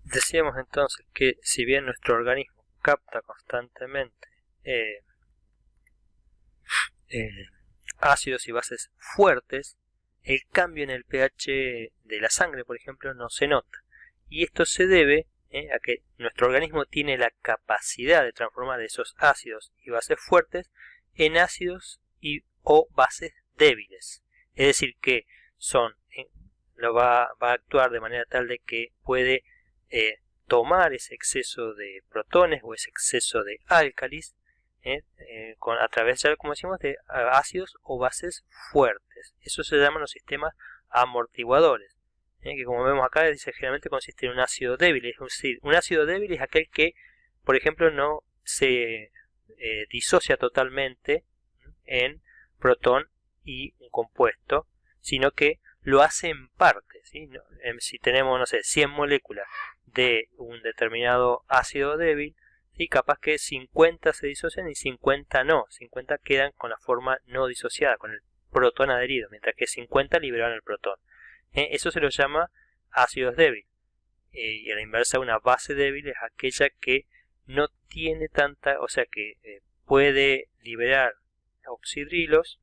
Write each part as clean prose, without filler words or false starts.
Decíamos entonces que si bien nuestro organismo capta constantemente eh, eh, ácidos y bases fuertes, el cambio en el pH de la sangre, por ejemplo, no se nota. Y esto se debe a que nuestro organismo tiene la capacidad de transformar esos ácidos y bases fuertes en ácidos o bases débiles. Es decir, que va a actuar de manera tal de que puede tomar ese exceso de protones o ese exceso de álcalis a través, ya como decimos, de ácidos o bases fuertes. Eso se llaman los sistemas amortiguadores, que como vemos acá dice generalmente consiste en un ácido débil. Es decir, un ácido débil es aquel que, por ejemplo, no se disocia totalmente en protón y un compuesto, sino que lo hace en parte, ¿sí? Si tenemos, no sé, 100 moléculas de un determinado ácido débil, ¿sí? Capaz que 50 se disocian y 50 no. 50 quedan con la forma no disociada, con el protón adherido, mientras que 50 liberan el protón. Eso se lo llama ácidos débiles. Y a la inversa, una base débil es aquella que no tiene tanta, o sea que puede liberar oxidrilos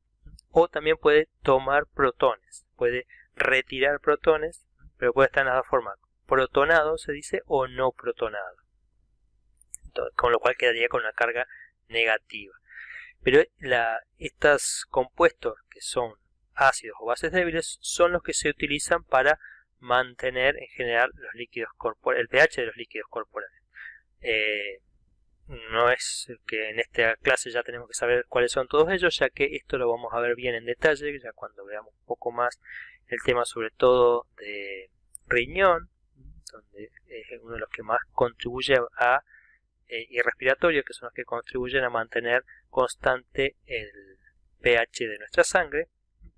o también puede tomar protones, puede retirar protones, pero puede estar en las dos formas, protonado se dice o no protonado. Entonces, con lo cual quedaría con una carga negativa. Pero estos compuestos que son ácidos o bases débiles son los que se utilizan para mantener en general los líquidos el pH de los líquidos corporales. No es que en esta clase ya tenemos que saber cuáles son todos ellos, ya que esto lo vamos a ver bien en detalle, ya cuando veamos un poco más el tema sobre todo de riñón, donde es uno de los que más contribuye y respiratorio, que son los que contribuyen a mantener constante el pH de nuestra sangre.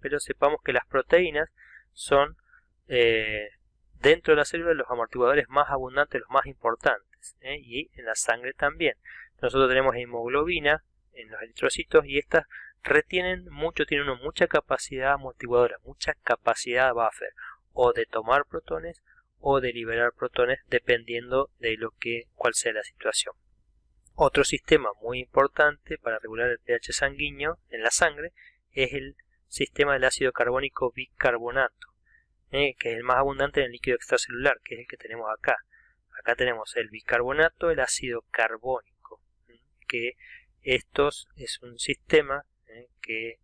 Pero sepamos que las proteínas son dentro de la célula los amortiguadores más abundantes, los más importantes, y en la sangre también. Nosotros tenemos hemoglobina en los eritrocitos y estas retienen mucho, tienen mucha capacidad amortiguadora, mucha capacidad buffer, o de tomar protones o de liberar protones dependiendo de cuál sea la situación. Otro sistema muy importante para regular el pH sanguíneo en la sangre es el sistema del ácido carbónico bicarbonato, que es el más abundante en el líquido extracelular, que es el que tenemos acá. Acá tenemos el bicarbonato, el ácido carbónico, que estos es un sistema que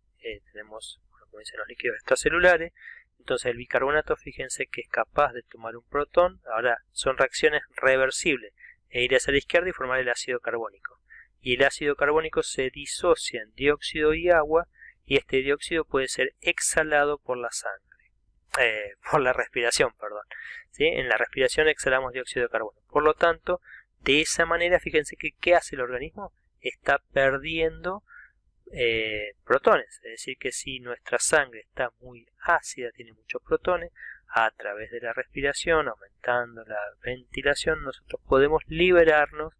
tenemos, como dicen, los líquidos extracelulares. Entonces el bicarbonato, fíjense que es capaz de tomar un protón. Ahora son reacciones reversibles e ir hacia la izquierda y formar el ácido carbónico. Y el ácido carbónico se disocia en dióxido y agua, y este dióxido puede ser exhalado por la sangre, por la respiración, perdón. ¿Sí? En la respiración exhalamos dióxido de carbono. Por lo tanto, de esa manera, fíjense que ¿qué hace el organismo? Está perdiendo protones. Es decir, que si nuestra sangre está muy ácida, tiene muchos protones, a través de la respiración, aumentando la ventilación, nosotros podemos liberarnos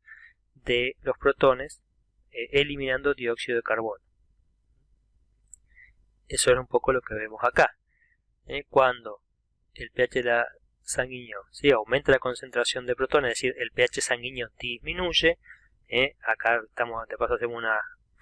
de los protones eliminando dióxido de carbono. Eso es un poco lo que vemos acá. Cuando el pH sanguíneo aumenta la concentración de protones, es decir, el pH sanguíneo disminuye, acá estamos, de paso hacemos un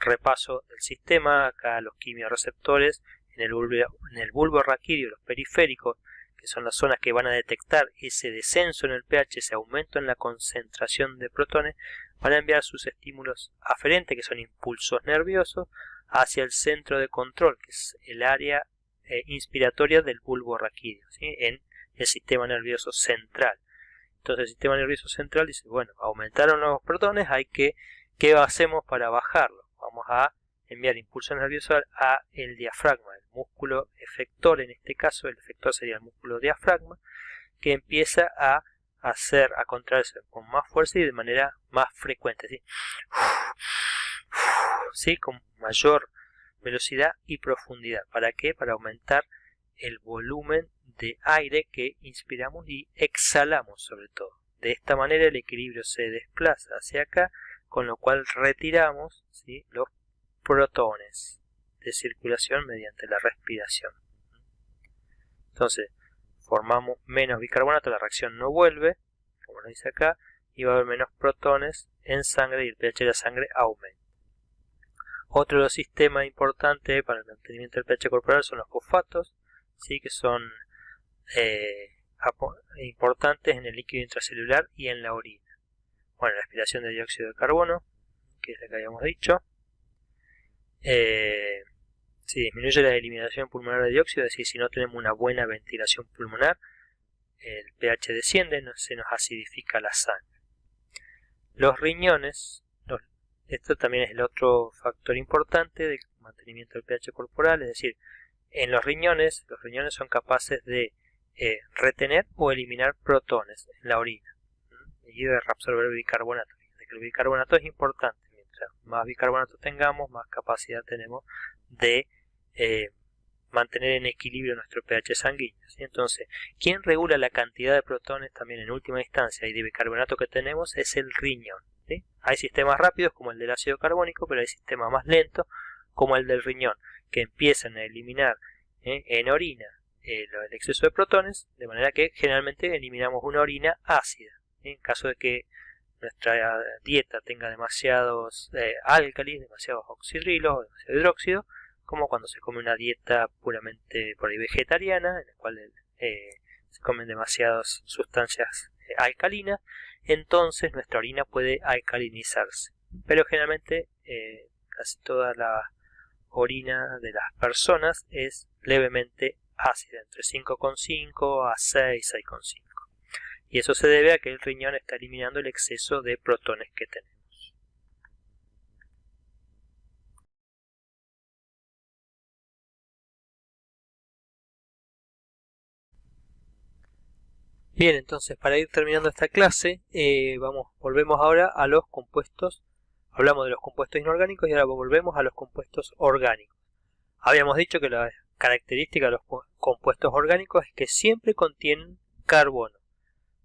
repaso del sistema, acá los quimiorreceptores en el bulbo raquídeo, los periféricos, que son las zonas que van a detectar ese descenso en el pH, ese aumento en la concentración de protones, van a enviar sus estímulos aferentes, que son impulsos nerviosos, hacia el centro de control, que es el área inspiratoria del bulbo raquídeo, ¿sí? En el sistema nervioso central. Entonces el sistema nervioso central dice, bueno, aumentaron los protones, ¿qué hacemos para bajarlo? Vamos a enviar impulso nervioso a el diafragma, el músculo efector, en este caso el efector sería el músculo diafragma, que empieza a contraerse con más fuerza y de manera más frecuente, ¿sí? ¿Sí? Con mayor velocidad y profundidad. ¿Para qué? Para aumentar el volumen de aire que inspiramos y exhalamos sobre todo. De esta manera el equilibrio se desplaza hacia acá, con lo cual retiramos, ¿sí?, los protones de circulación mediante la respiración. Entonces formamos menos bicarbonato, la reacción no vuelve, como como nos dice acá, y va a haber menos protones en sangre y el pH de la sangre aumenta. Otro de los sistemas importantes para el mantenimiento del pH corporal son los fosfatos, ¿sí? Que son importantes en el líquido intracelular y en la orina. Bueno, la respiración de dióxido de carbono, que es lo que habíamos dicho. Si disminuye la eliminación pulmonar de dióxido, es decir, si no tenemos una buena ventilación pulmonar, el pH desciende, se nos acidifica la sangre. Los riñones, esto también es el otro factor importante del mantenimiento del pH corporal, es decir, en los riñones son capaces de retener o eliminar protones en la orina y de reabsorber bicarbonato. El bicarbonato es importante, mientras más bicarbonato tengamos, más capacidad tenemos de mantener en equilibrio nuestro pH sanguíneo, ¿sí? Entonces, quien regula la cantidad de protones también en última instancia y de bicarbonato que tenemos es el riñón, ¿sí? Hay sistemas rápidos como el del ácido carbónico, pero hay sistemas más lentos como el del riñón, que empiezan a eliminar en orina el exceso de protones, de manera que generalmente eliminamos una orina ácida. En caso de que nuestra dieta tenga demasiados álcalis, demasiados oxidrilos, demasiado hidróxido, como cuando se come una dieta puramente por ahí vegetariana, en la cual se comen demasiadas sustancias alcalinas, entonces nuestra orina puede alcalinizarse. Pero generalmente casi toda la orina de las personas es levemente ácida, entre 5,5 a 6, 6,5. Y eso se debe a que el riñón está eliminando el exceso de protones que tenemos. Bien, entonces para ir terminando esta clase, volvemos ahora a los compuestos. Hablamos de los compuestos inorgánicos y ahora volvemos a los compuestos orgánicos. Habíamos dicho que la característica de los compuestos orgánicos es que siempre contienen carbono.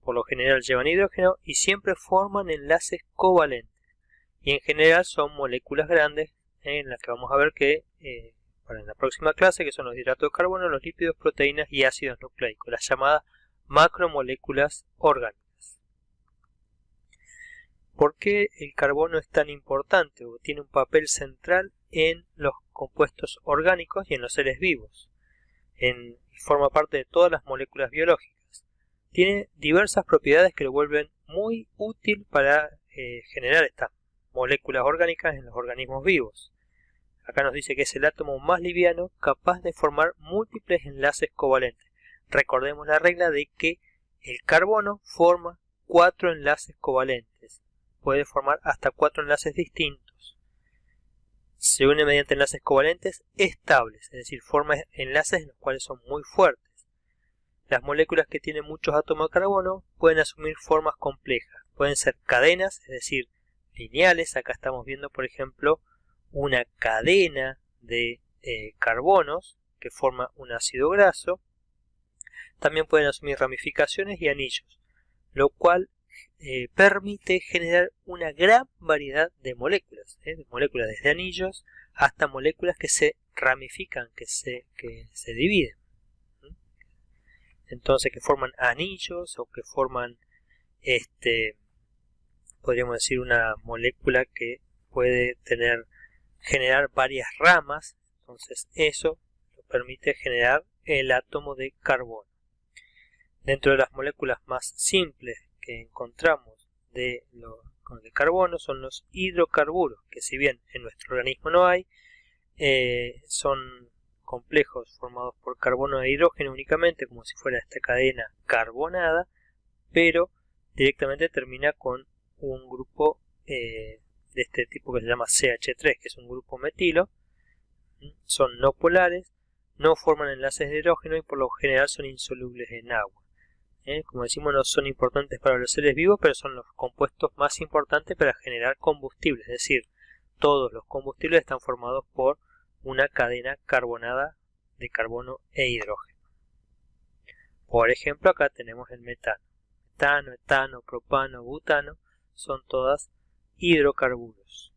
Por lo general llevan hidrógeno y siempre forman enlaces covalentes. Y en general son moléculas grandes, en las que vamos a ver que para en la próxima clase, que son los hidratos de carbono, los lípidos, proteínas y ácidos nucleicos, las llamadas macromoléculas orgánicas. ¿Por qué el carbono es tan importante o tiene un papel central en los compuestos orgánicos y en los seres vivos? Forma parte de todas las moléculas biológicas. Tiene diversas propiedades que lo vuelven muy útil para generar estas moléculas orgánicas en los organismos vivos. Acá nos dice que es el átomo más liviano capaz de formar múltiples enlaces covalentes. Recordemos la regla de que el carbono forma 4 enlaces covalentes. Puede formar hasta 4 enlaces distintos. Se une mediante enlaces covalentes estables, es decir, forma enlaces en los cuales son muy fuertes. Las moléculas que tienen muchos átomos de carbono pueden asumir formas complejas. Pueden ser cadenas, es decir, lineales. Acá estamos viendo, por ejemplo, una cadena de carbonos que forma un ácido graso. También pueden asumir ramificaciones y anillos, lo cual permite generar una gran variedad de moléculas, desde anillos hasta moléculas que se ramifican, que se dividen. Entonces, que forman anillos o que forman, podríamos decir, una molécula que puede generar varias ramas. Entonces, eso permite generar el átomo de carbono. Dentro de las moléculas más simples que encontramos de carbono son los hidrocarburos, que si bien en nuestro organismo no hay, son complejos formados por carbono e hidrógeno únicamente, como si fuera esta cadena carbonada, pero directamente termina con un grupo de este tipo que se llama CH3, que es un grupo metilo. Son no polares, no forman enlaces de hidrógeno y por lo general son insolubles en agua. Como decimos, no son importantes para los seres vivos, pero son los compuestos más importantes para generar combustible, es decir, todos los combustibles están formados por una cadena carbonada de carbono e hidrógeno. Por ejemplo, acá tenemos el metano. Metano, etano, propano, butano son todas hidrocarburos.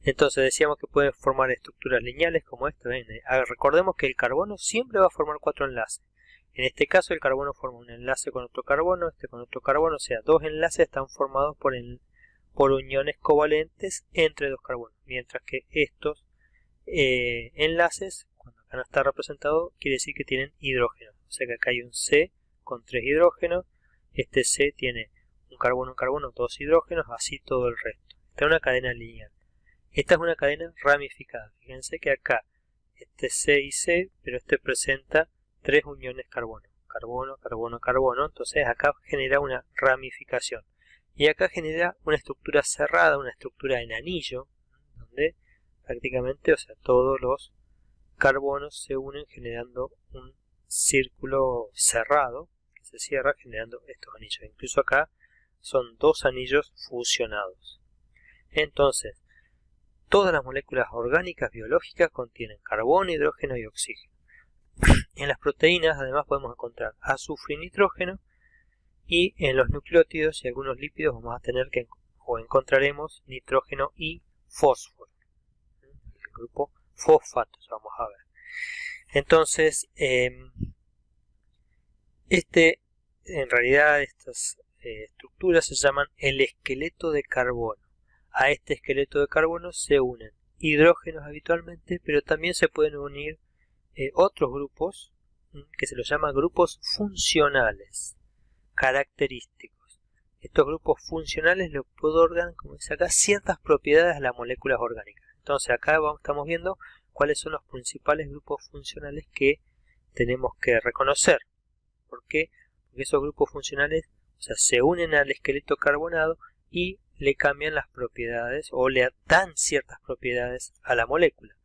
Entonces decíamos que pueden formar estructuras lineales como esta. Recordemos que el carbono siempre va a formar 4 enlaces. En este caso el carbono forma un enlace con otro carbono, este con otro carbono, o sea, dos enlaces están formados por uniones covalentes entre dos carbonos, mientras que estos enlaces, cuando acá no está representado, quiere decir que tienen hidrógeno. O sea que acá hay un C con 3 hidrógenos, este C tiene un carbono, dos hidrógenos, así todo el resto. Esta es una cadena lineal. Esta es una cadena ramificada. Fíjense que acá este C y C, pero este presenta 3 uniones carbono. Carbono, carbono, carbono. Entonces acá genera una ramificación. Y acá genera una estructura cerrada, una estructura en anillo, donde prácticamente, o sea, todos los carbonos se unen generando un círculo cerrado que se cierra generando estos anillos. Incluso acá son dos anillos fusionados. Entonces, todas las moléculas orgánicas biológicas contienen carbono, hidrógeno y oxígeno. En las proteínas además podemos encontrar azufre y nitrógeno, y en los nucleótidos y algunos lípidos vamos a tener o encontraremos nitrógeno y fósforo. El grupo fosfatos vamos a ver. Entonces, en realidad estas estructuras se llaman el esqueleto de carbono. A este esqueleto de carbono se unen hidrógenos habitualmente, pero también se pueden unir otros grupos que se los llama grupos funcionales, característicos. Estos grupos funcionales les otorgan, como dice acá, ciertas propiedades a las moléculas orgánicas. Entonces acá estamos viendo cuáles son los principales grupos funcionales que tenemos que reconocer. ¿Por qué? Porque esos grupos funcionales, o sea, se unen al esqueleto carbonado y le cambian las propiedades o le dan ciertas propiedades a la molécula.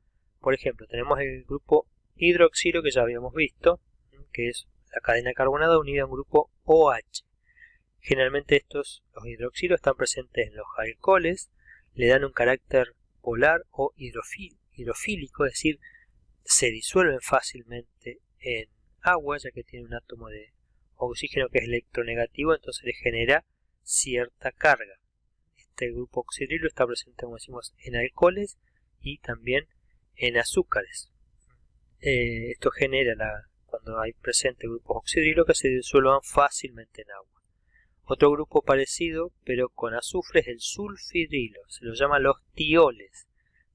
Por ejemplo, tenemos el grupo hidroxilo que ya habíamos visto, que es la cadena carbonada unida a un grupo OH. Generalmente los hidroxilos están presentes en los alcoholes, le dan un carácter polar o hidrofílico, es decir, se disuelven fácilmente en agua, ya que tiene un átomo de oxígeno que es electronegativo, entonces le genera cierta carga. Este grupo oxidrilo está presente, como decimos, en alcoholes y también en azúcares. Esto genera, cuando hay presente grupos oxidrilo, que se disuelvan fácilmente en agua. Otro grupo parecido, pero con azufre, es el sulfidrilo. Se los llama los tioles.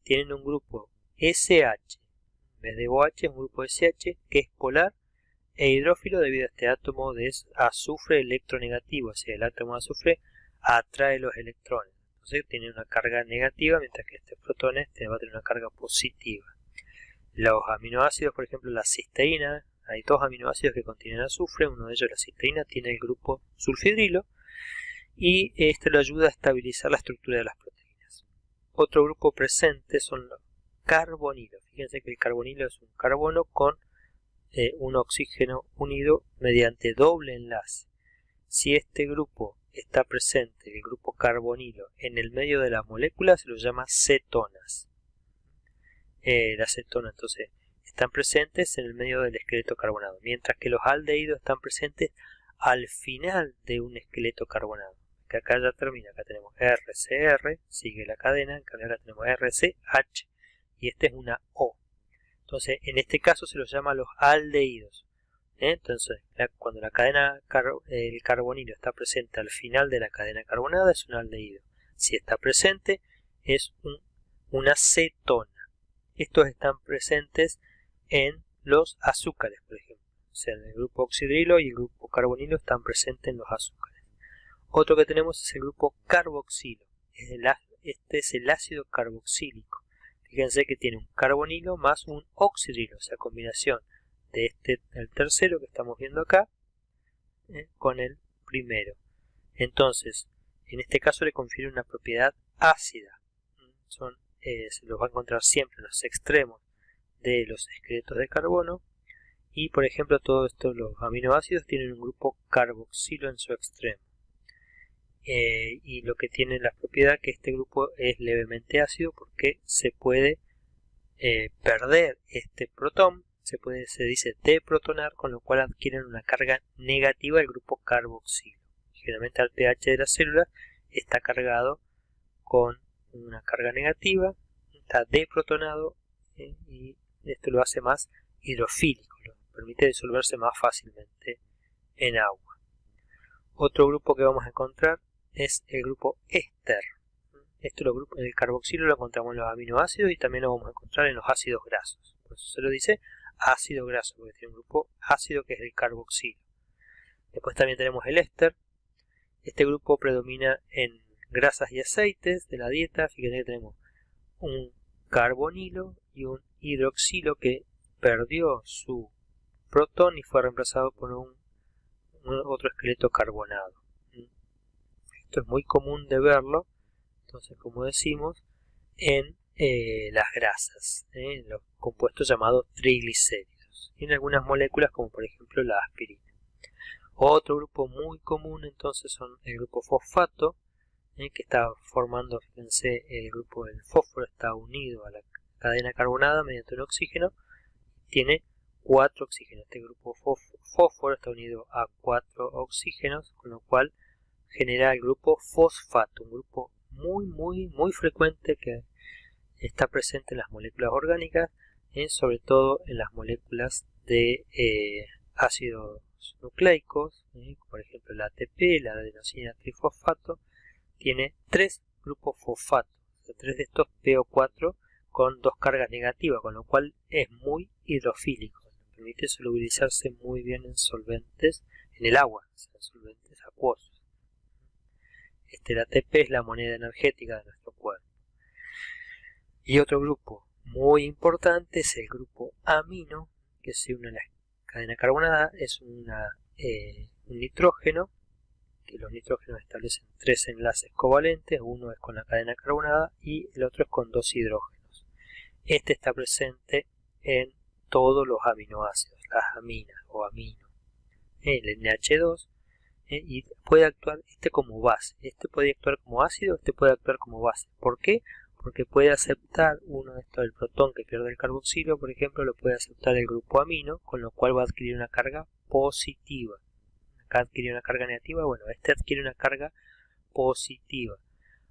Tienen un grupo SH. En vez de OH es un grupo SH que es polar e hidrófilo debido a este átomo de azufre electronegativo. O sea, el átomo de azufre atrae los electrones. Entonces tiene una carga negativa, mientras que este protón va a tener una carga positiva. Los aminoácidos, por ejemplo, la cisteína, hay dos aminoácidos que contienen azufre, uno de ellos, la cisteína, tiene el grupo sulfidrilo y esto le ayuda a estabilizar la estructura de las proteínas. Otro grupo presente son los carbonilos. Fíjense que el carbonilo es un carbono con un oxígeno unido mediante doble enlace. Si este grupo está presente, el grupo carbonilo, en el medio de la molécula, se lo llama cetonas. Las cetonas entonces están presentes en el medio del esqueleto carbonado, mientras que los aldehídos están presentes al final de un esqueleto carbonado, que acá ya termina. Acá tenemos RCR, sigue la cadena, en cambio acá tenemos RCH y este es una O. Entonces en este caso se los llama los aldehídos. Entonces cuando el carbonilo está presente al final de la cadena carbonada es un aldehído. Si está presente es una cetona. Estos están presentes en los azúcares, por ejemplo. O sea, el grupo oxidrilo y el grupo carbonilo están presentes en los azúcares. Otro que tenemos es el grupo carboxilo. Este es el ácido carboxílico. Fíjense que tiene un carbonilo más un oxidrilo, o sea, combinación de el tercero que estamos viendo acá con el primero. Entonces, en este caso le confiere una propiedad ácida. Se los va a encontrar siempre en los extremos de los esqueletos de carbono y, por ejemplo, todos los aminoácidos tienen un grupo carboxilo en su extremo. Y lo que tiene la propiedad que este grupo es levemente ácido porque se puede perder este protón, se dice deprotonar, con lo cual adquieren una carga negativa el grupo carboxilo. Generalmente al pH de la célula está cargado con una carga negativa, está deprotonado y esto lo hace más hidrofílico, permite disolverse más fácilmente en agua. Otro grupo que vamos a encontrar es el grupo éster. El carboxilo lo encontramos en los aminoácidos y también lo vamos a encontrar en los ácidos grasos. Por eso se lo dice ácido graso, porque tiene un grupo ácido que es el carboxilo. Después también tenemos el éster. Este grupo predomina en grasas y aceites de la dieta. Fíjense que tenemos un carbonilo y un hidroxilo que perdió su protón y fue reemplazado por otro esqueleto carbonado. Esto es muy común de verlo, entonces, como decimos, en las grasas, en los compuestos llamados triglicéridos, y en algunas moléculas como por ejemplo la aspirina. Otro grupo muy común entonces son el grupo fosfato, que está formando, fíjense, el grupo del fósforo está unido a la cadena carbonada mediante un oxígeno, tiene 4 oxígenos. Este grupo fósforo está unido a 4 oxígenos, con lo cual genera el grupo fosfato, un grupo muy frecuente que está presente en las moléculas orgánicas, sobre todo en las moléculas de ácidos nucleicos, por ejemplo el ATP, la adenosina trifosfato, tiene 3 grupos fosfato, o sea, 3 de estos PO4 con 2 cargas negativas, con lo cual es muy hidrofílico, permite solubilizarse muy bien en solventes, en el agua, o sea, en solventes acuosos. El ATP es la moneda energética de nuestro cuerpo. Y otro grupo muy importante es el grupo amino, que se une a la cadena carbonada, es un nitrógeno, que los nitrógenos establecen 3 enlaces covalentes, uno es con la cadena carbonada y el otro es con 2 hidrógenos. Este está presente en todos los aminoácidos, las aminas o amino, el NH2, y puede actuar como base. Este puede actuar como ácido, este puede actuar como base. ¿Por qué? Porque puede aceptar uno de estos, el protón que pierde el carboxilo, por ejemplo, lo puede aceptar el grupo amino, con lo cual va a adquirir una carga positiva. Acá adquiere una carga negativa, bueno, este adquiere una carga positiva.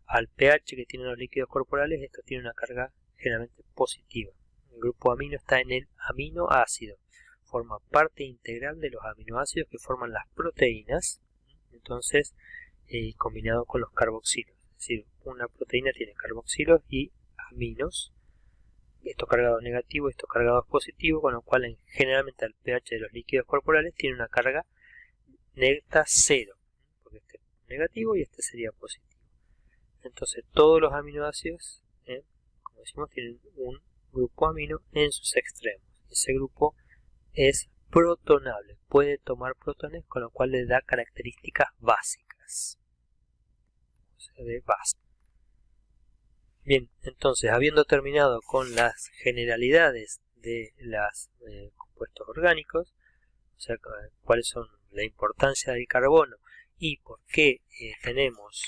Al pH que tienen los líquidos corporales, esto tiene una carga generalmente positiva. El grupo amino está en el aminoácido, forma parte integral de los aminoácidos que forman las proteínas, entonces combinado con los carboxilos. Es decir, una proteína tiene carboxilos y aminos, estos cargados negativos, estos cargados positivos, con lo cual generalmente al pH de los líquidos corporales tiene una carga neta 0, porque este es negativo y este sería positivo. Entonces todos los aminoácidos, como decimos, tienen un grupo amino en sus extremos. Ese grupo es protonable, puede tomar protones, con lo cual le da características básicas. De base. Bien, entonces, habiendo terminado con las generalidades de los compuestos orgánicos, o sea, cuáles son la importancia del carbono y por qué tenemos,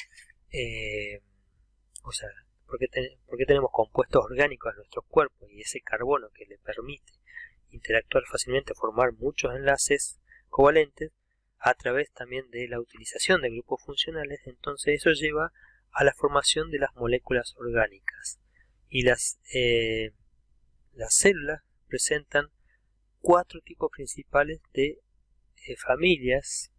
por qué tenemos compuestos orgánicos en nuestros cuerpos y ese carbono que le permite interactuar fácilmente, formar muchos enlaces covalentes, a través también de la utilización de grupos funcionales, entonces eso lleva a la formación de las moléculas orgánicas. Y las células presentan 4 tipos principales de familias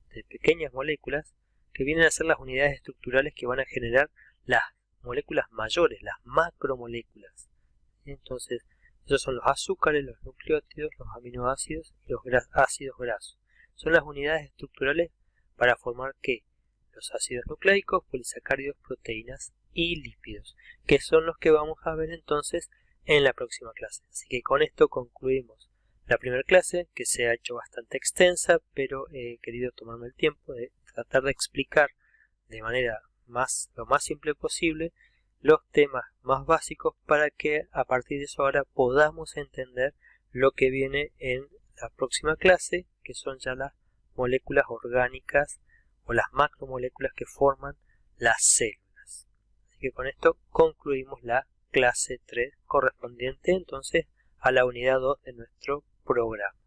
de pequeñas moléculas que vienen a ser las unidades estructurales que van a generar las moléculas mayores, las macromoléculas. Entonces, esos son los azúcares, los nucleótidos, los aminoácidos y los ácidos grasos. Son las unidades estructurales para formar ¿qué? Los ácidos nucleicos, polisacáridos, proteínas y lípidos, que son los que vamos a ver entonces en la próxima clase. Así que con esto concluimos la primera clase, que se ha hecho bastante extensa, pero he querido tomarme el tiempo de tratar de explicar de manera lo más simple posible los temas más básicos para que a partir de eso ahora podamos entender lo que viene en la próxima clase, que son ya las moléculas orgánicas o las macromoléculas que forman las células. Así que con esto concluimos la clase 3 correspondiente entonces a la unidad 2 de nuestro programa.